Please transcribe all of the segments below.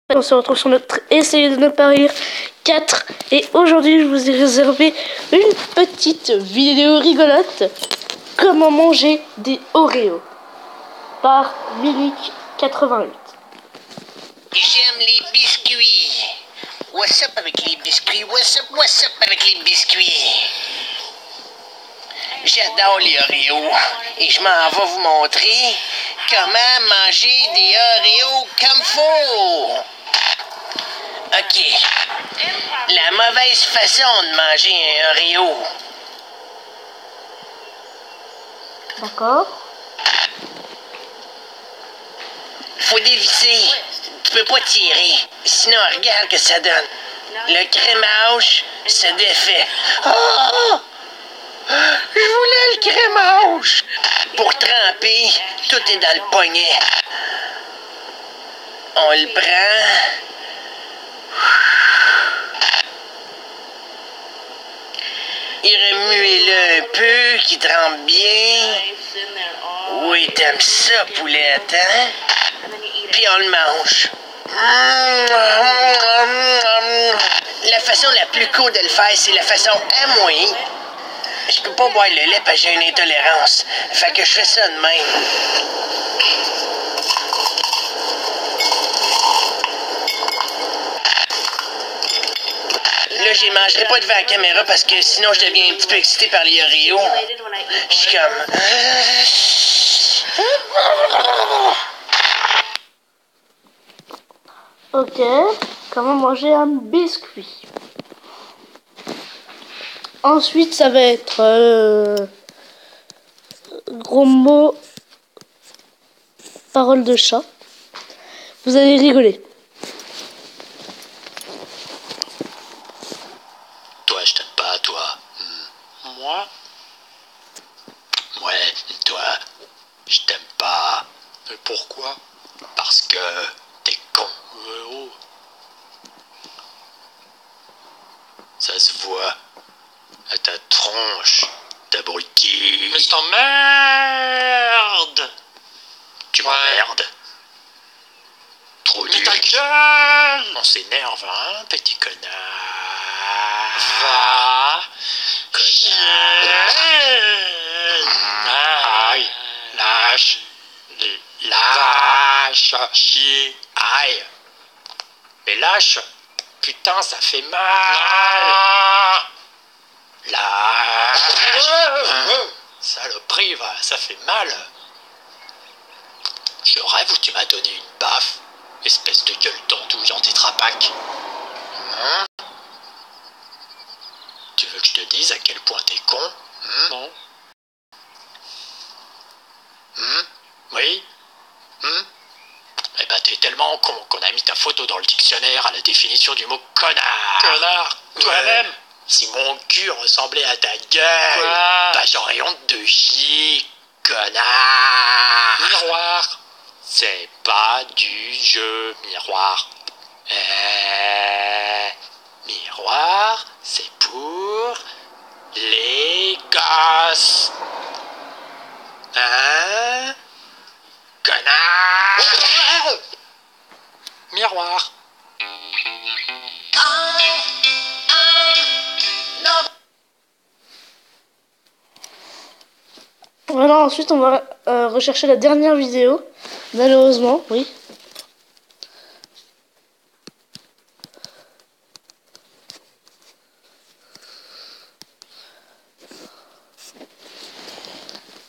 On se retrouve sur notre Essayez de ne pas rire 4 et aujourd'hui je vous ai réservé une petite vidéo rigolote. Comment manger des Oreos par Minic88. J'aime les biscuits. What's up avec les biscuits? What's up avec les biscuits? J'adore les Oreos et je m'en vais vous montrer comment manger des Oreos comme faut. OK. La mauvaise façon de manger un Oreo. D'accord. Faut dévisser. Tu peux pas tirer. Sinon, regarde que ça donne. Le crémage se défait. Oh! Je voulais le crémage. Pour tremper, tout est dans le poignet. On le prend. Et remuez-le un peu, qu'il trempe bien. Oui, t'aimes ça, poulette, hein? Puis on le mange. La façon la plus cool de le faire, c'est la façon à moi. Je peux pas boire le lait parce que j'ai une intolérance. Fait que je fais ça de même. Là, j'y mangerai pas devant la caméra parce que sinon je deviens un petit peu excité par les Oreos. Je suis comme... Ok, comment manger un biscuit. Ensuite, ça va être gros mots, parole de chat. Vous allez rigoler. Toi, je t'aime pas, toi. Moi? Ouais, toi, je t'aime pas. Mais pourquoi? Parce que t'es con. Oh. Ça se voit. À ta tronche, t'abruti. Mais je t'emmerde! Tu m'emmerdes. Trop Mais dur. ta gueule! On s'énerve, hein, petit connard. Va! Connard. Aïe. Lâche. Lâche. Chier! Aïe. Mais lâche. Putain, ça fait mal. Ah! Lâche. Saloperie, va, ça fait mal. Je rêve où tu m'as donné une baffe. Espèce de gueule d'andouille en tétrapac. Hein? Tu veux que je te dise à quel point t'es con? Non. Oui? Eh ben t'es tellement con qu'on a mis ta photo dans le dictionnaire à la définition du mot connard. Connard! Toi-même! Si mon cul ressemblait à ta gueule, Quoi? bah j'aurais honte de chier, connard. Miroir! C'est pas du jeu, miroir. Miroir, c'est pour les gosses. Hein? Connard! Miroir! Voilà, ensuite on va rechercher la dernière vidéo. Malheureusement, oui.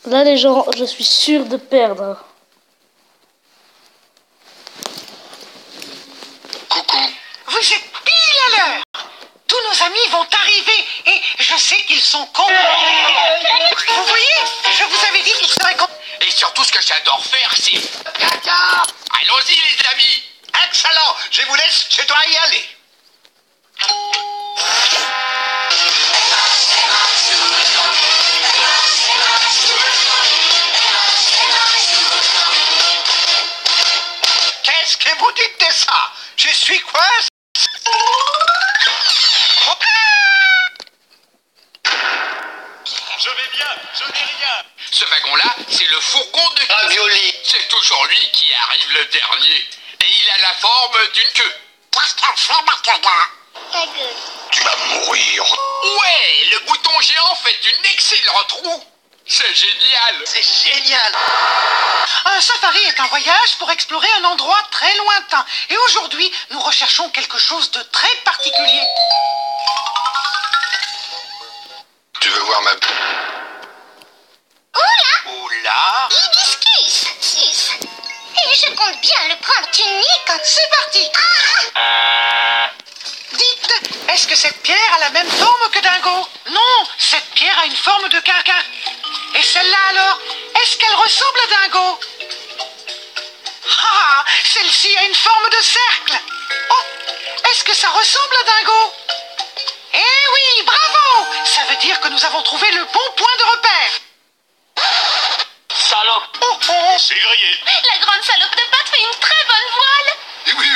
Là les gens, je suis sûr de perdre. Coucou. Vous êtes pile à l'heure. Tous nos amis vont arriver et je sais qu'ils sont cons. Vous voyez, je vous avais dit qu'ils seraient cons. Et surtout, ce que j'adore faire, c'est... Caca! Allons-y, les amis! Excellent. Je vous laisse, je dois y aller. Qu'est-ce que vous dites de ça? Je suis quoi? Je vais bien, je n'ai rien! Ce wagon-là, c'est le fourgon de ravioli. C'est toujours lui qui arrive le dernier. Et il a la forme d'une queue. Qu'est-ce qu'elle fait, Bakaga? Ta gueule. Tu vas mourir. Ouais, le bouton géant fait une excellente roue. C'est génial. C'est génial. Un safari est un voyage pour explorer un endroit très lointain. Et aujourd'hui, nous recherchons quelque chose de très particulier. Tu veux voir ma... Oula. Hibiscus 6. Et je compte bien le prendre unique. C'est parti. Dites, est-ce que cette pierre a la même forme que Dingo? Non, cette pierre a une forme de carca. Et celle-là alors, est-ce qu'elle ressemble à Dingo? Ah, celle-ci a une forme de cercle. Oh, est-ce que ça ressemble à Dingo? Eh oui, bravo! Ça veut dire que nous avons trouvé le bon point de repère. Salope. Oh, oh. C'est grillé. La grande salope de pâte fait une très bonne voile. Oui,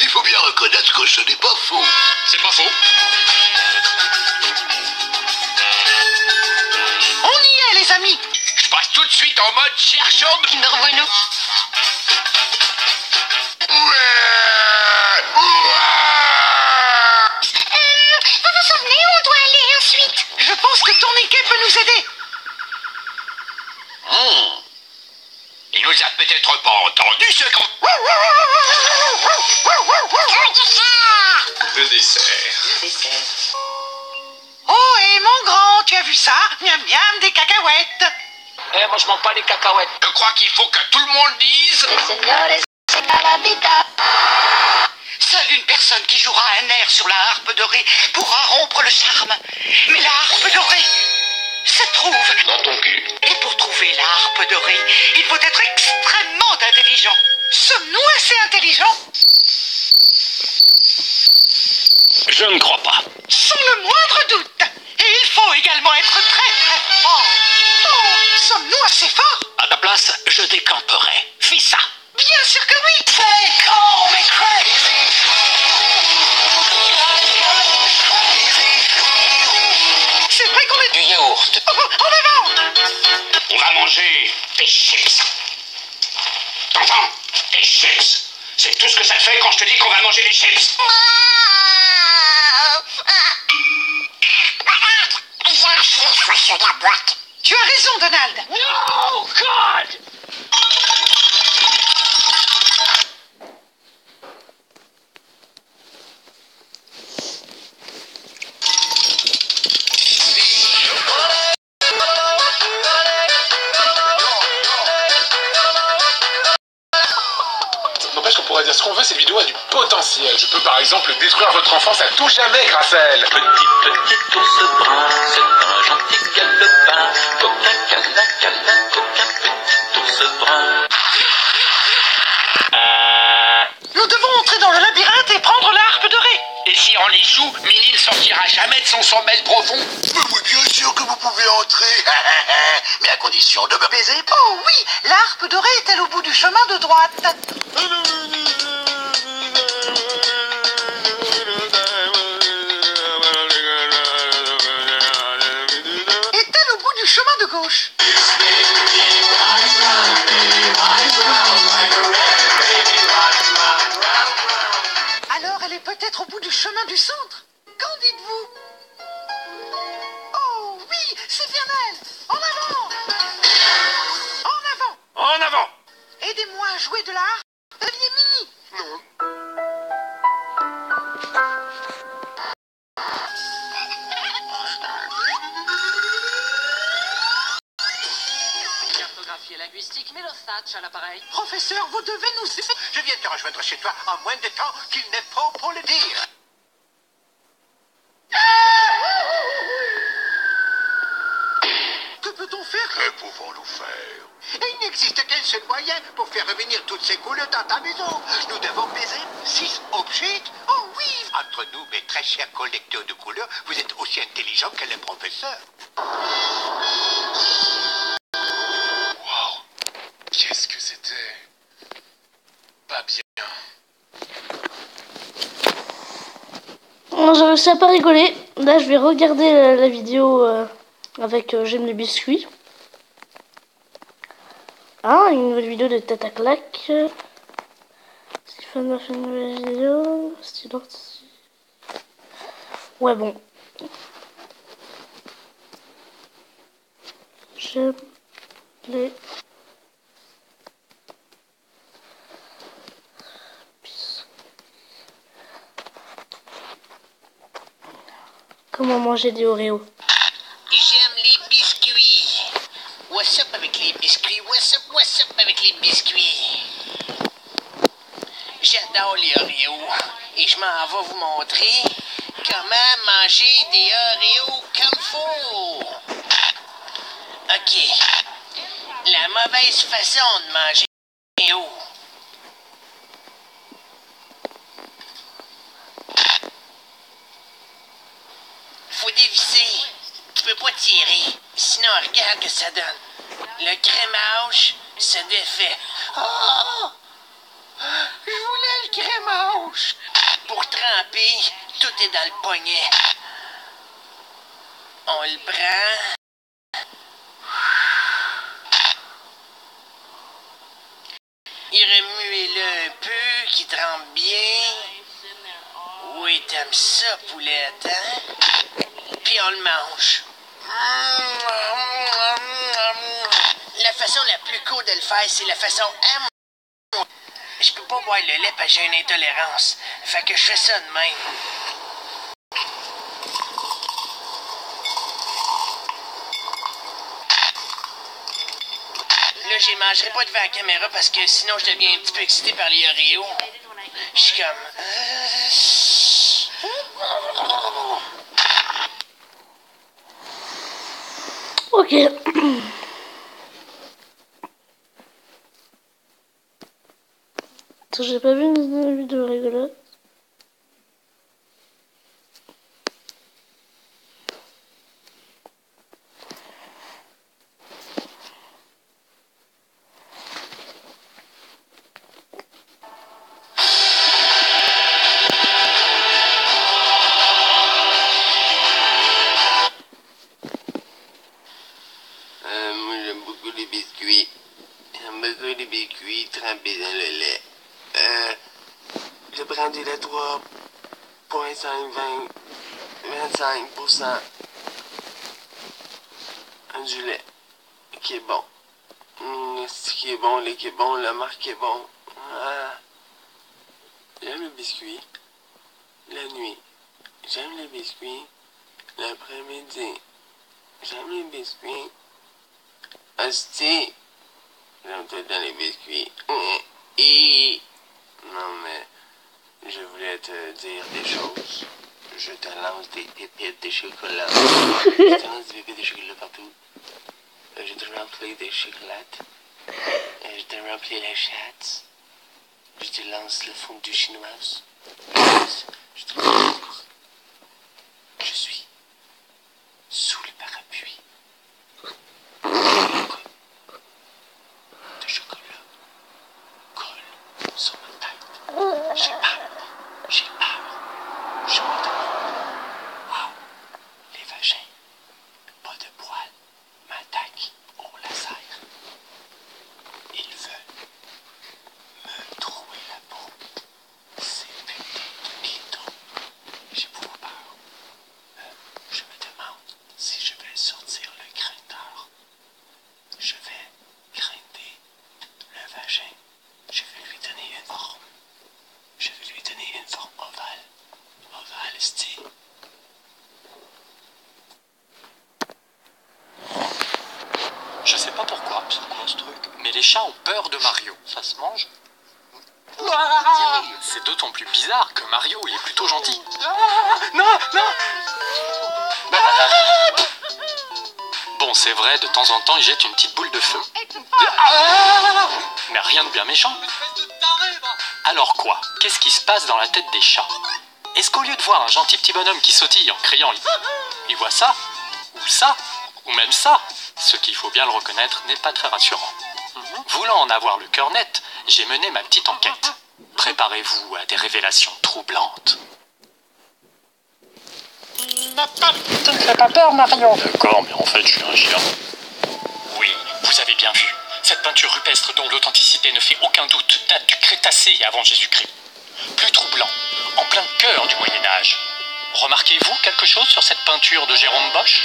il faut bien reconnaître que ce n'est pas faux. C'est pas faux. On y est, les amis. Je passe tout de suite en mode chercheur de... Kinder Bueno. Vous vous souvenez où on doit aller ensuite? Je pense que Tourniquet peut nous aider. Il nous a peut-être pas entendu ce qu'on... Le dessert. Oh, et mon grand, tu as vu ça? Miam miam, des cacahuètes. Eh, moi je mange pas les cacahuètes. Je crois qu'il faut que tout le monde dise... Seule une personne qui jouera un air sur la harpe dorée pourra rompre le charme. Mais la harpe dorée se trouve Dans ton cul. Et pour trouver la harpe dorée, il faut être extrêmement intelligent. Sommes-nous assez intelligents? Je ne crois pas. Sans le moindre doute. Et il faut également être très très fort. Oh, sommes-nous assez forts? À ta place, je décamperai. Fais ça. Bien sûr que oui. C'est vrai qu'on est... Du yaourt. Oh, en avant. On va manger des chips. T'entends? Des chips. C'est tout ce que ça fait quand je te dis qu'on va manger des chips. Il y a un chiffre sur la boîte. Tu as raison, Donald. Oh, God! N'empêche qu'on pourrait dire ce qu'on veut, cette vidéo a du potentiel. Je peux par exemple détruire votre enfance à tout jamais grâce à elle. Petit ours brun, c'est un gentil galopin. Coquin, câlin, câlin, coquin, petit ours brun. Nous devons entrer dans le labyrinthe et prendre la harpe dorée. Et si on échoue, Minnie ne sortira jamais de son sommeil profond. Mais oui, bien sûr que vous pouvez entrer. Mais à condition de me baiser. Oh oui, la harpe dorée est-elle au bout du chemin de droite? Est-elle au bout du chemin de gauche? Alors elle est peut-être au bout du chemin du centre. Qu'en dites-vous? Oh oui, c'est bien elle. En avant. En avant. En avant! Aidez-moi à jouer de la harpe. Devenez Minnie. Cartographie et linguistique, Mélosatch à l'appareil. Professeur, vous devez nous... Je viens te rejoindre chez toi en moins de temps qu'il n'est pas pour le dire. Que peut-on faire? Que pouvons-nous faire? Et il n'existe qu'un seul moyen pour faire revenir toutes ces couleurs dans ta maison. Nous devons baiser 6 objets. Oh oui. Entre nous, mes très chers collecteurs de couleurs, vous êtes aussi intelligents que le professeur. Wow. Qu'est-ce que c'était? Pas bien. Bon, j'ai réussi à pas rigoler. Là, je vais regarder la vidéo avec J'aime les biscuits. Ah, une nouvelle vidéo de Tata Claque. C'est Fan of une nouvelle vidéo. Silence. Ouais, bon. J'aime les... Comment manger des Oreos? J'aime les biscuits. What's up avec les biscuits? What's up avec les biscuits? J'adore les Oreos et je m'en vais vous montrer comment manger des Oreos comme faut. OK. La mauvaise façon de manger des Oreos. Faut dévisser. Tu peux pas tirer. Sinon, regarde que ça donne. Le crémage se défait. Oh! Je voulais le crémage. Pour tremper, tout est dans le poignet. On le prend. Il remuez-le un peu, qu'il trempe bien. Oui, t'aimes ça, poulette, hein? Puis on le mange. La façon la plus cool de le faire, c'est la façon M. Je peux pas boire le lait parce que j'ai une intolérance. Fait que je fais ça de même. Là, j'y mangerai pas devant la caméra parce que sinon je deviens un petit peu excité par les Oreos. Je suis comme... Ok. J'ai pas vu une vidéo rigolote. Moi, j'aime beaucoup les biscuits. J'aime beaucoup les biscuits trempés dans le lait. Je prends du lait 3,25% du lait qui est bon. Ce qui est bon, le lait qui est bon, la marque est bon. J'aime les biscuits la nuit. J'aime les biscuits l'après-midi. J'aime les biscuits. Hostie. J'aime tout dans les biscuits. Non, mais je voulais te dire des choses. Je te lance des pépites de chocolat. Je te lance des pépites de chocolat partout. Je te remplis des chocolates. Je te remplis la chatte. Je te lance le fondue chinoise. Je te lance. Je suis sous le parapluie. De chocolat colle sur ma tête. J'ai peur. Je me demande. Wow. Les vagins, pas de poils, m'attaquent au laser. Ils veulent me trouer la peau. Ces putains de clitos. J'ai beaucoup peur. Je me demande si je vais sortir le grindeur. Je vais grinder le vagin. Je vais lui donner une forme. Je vais lui donner une forme ovale. Ovale, style. Je sais pas pourquoi, c'est quoi ce truc, mais les chats ont peur de Mario. Ça se mange? C'est d'autant plus bizarre que Mario, il est plutôt gentil. Non. Bon, c'est vrai, de temps en temps, il jette une petite boule de feu. Mais rien de bien méchant. Alors quoi? Qu'est-ce qui se passe dans la tête des chats? Est-ce qu'au lieu de voir un gentil petit bonhomme qui sautille en criant, il voit ça? Ou ça? Ou même ça? Ce qu'il faut bien le reconnaître n'est pas très rassurant. Voulant en avoir le cœur net, j'ai mené ma petite enquête. Préparez-vous à des révélations troublantes. Tu ne fais pas peur, Mario. D'accord, mais en fait, je suis un chien. Oui, vous avez bien vu. Cette peinture rupestre dont l'authenticité ne fait aucun doute date du Crétacé avant Jésus-Christ. Remarquez-vous quelque chose sur cette peinture de Jérôme Bosch?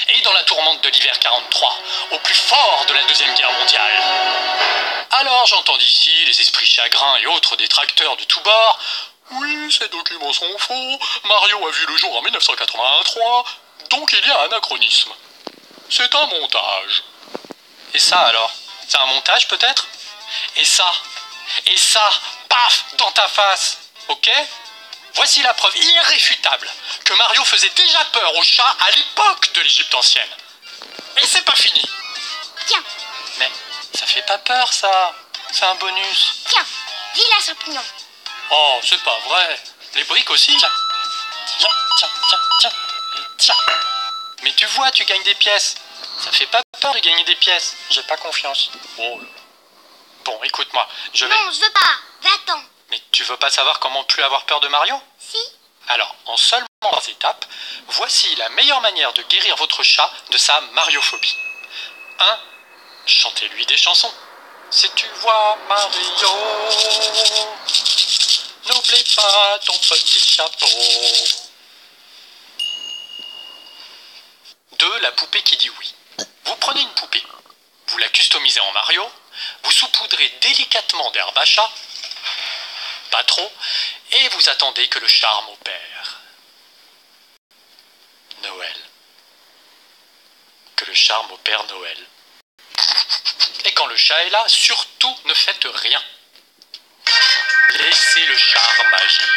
Et dans la tourmente de l'hiver 43, au plus fort de la Deuxième Guerre mondiale. Alors j'entends d'ici les esprits chagrins et autres détracteurs de tous bords. Oui, ces documents sont faux, Mario a vu le jour en 1983, donc il y a anachronisme. C'est un montage. Et ça alors? C'est un montage peut-être? Et ça, paf, dans ta face, ok? Voici la preuve irréfutable que Mario faisait déjà peur aux chats à l'époque de l'Égypte ancienne. Et c'est pas fini. Tiens. Mais ça fait pas peur ça, c'est un bonus. Tiens, vilain champignon. Oh, c'est pas vrai. Les briques aussi. Tiens. Mais tu vois, tu gagnes des pièces. Ça fait pas peur de gagner des pièces. J'ai pas confiance. Oh là. Bon, écoute-moi, je vais... Non, je veux pas. Va-t'en. Mais tu veux pas savoir comment plus avoir peur de Mario? Si. Alors, en seulement 3 étapes, voici la meilleure manière de guérir votre chat de sa mariophobie. 1. Chantez-lui des chansons. Si tu vois Mario, n'oublie pas ton petit chapeau. 2. La poupée qui dit oui. Vous prenez une poupée, vous la customisez en Mario, vous saupoudrez délicatement d'herbe à chat, pas trop, et vous attendez que le charme opère. Noël. Que le charme opère Noël. Et quand le chat est là, surtout ne faites rien. Laissez le charme agir.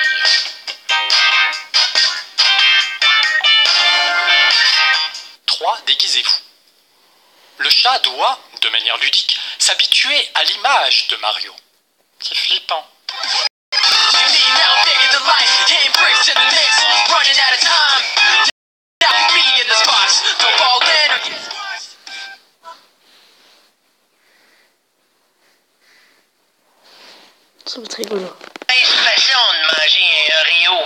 3. Déguisez-vous. Le chat doit, de manière ludique, s'habituer à l'image de Mario. C'est flippant. Ça va être rigolo. Façon de manger un Oreo.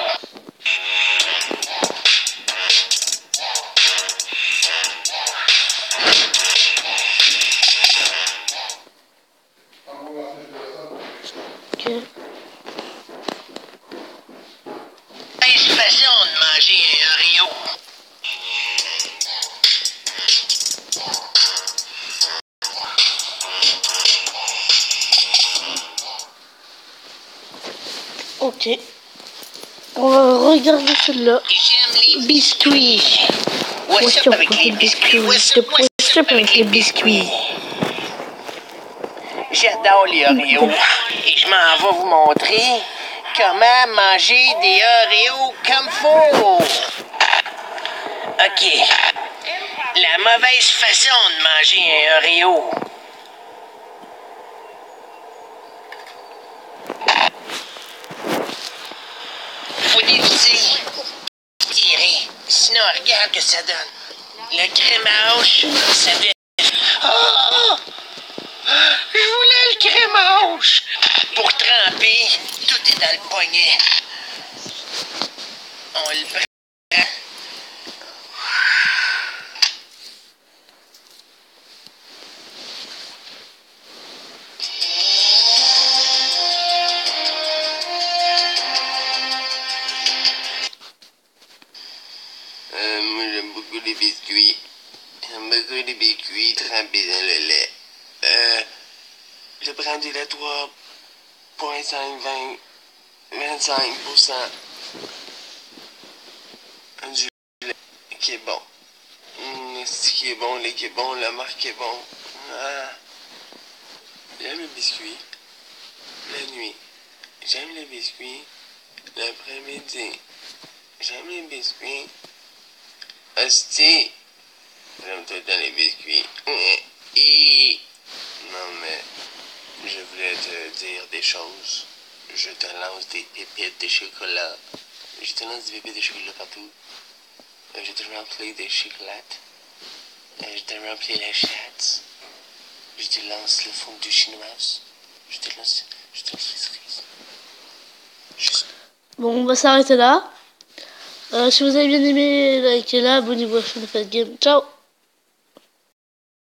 Ok. Façon de manger un Oreo. Ok. On va regarder celui-là. J'aime les Biscuits. What's up avec les biscuits? What's up avec les biscuits? J'adore les Oreos. Et je m'en vais vous montrer comment manger des Oreos comme faut. OK. La mauvaise façon de manger un Oreo. Faut dévisser. Tirer. Sinon, regarde que ça donne. Le crémage, ça fait... Oh! Je voulais le crémage! Pour tremper, tout est dans le poignet. On le prend. Moi, j'aime beaucoup les biscuits. J'aime beaucoup les biscuits trempés dans le lait. Je prends du lait 3,5, 25%. Du lait qui est bon. Ce qui est bon, le lait qui est bon, la marque est bon. Ah. J'aime les biscuits la nuit. J'aime les biscuits l'après-midi. J'aime les biscuits. Hostie. J'aime tout le temps les biscuits. Non, mais je voulais te dire des choses. Je te lance des pépites de chocolat. Je te lance des pépites de chocolat partout. Je te remplis des chocolates. Je te remplis la chatte. Je te lance le fondue chinoise. Je te lance les cerises. Juste. Bon, on va s'arrêter là. Si vous avez bien aimé, likez-la, abonnez-vous à la chaîne de Fat Game. Ciao!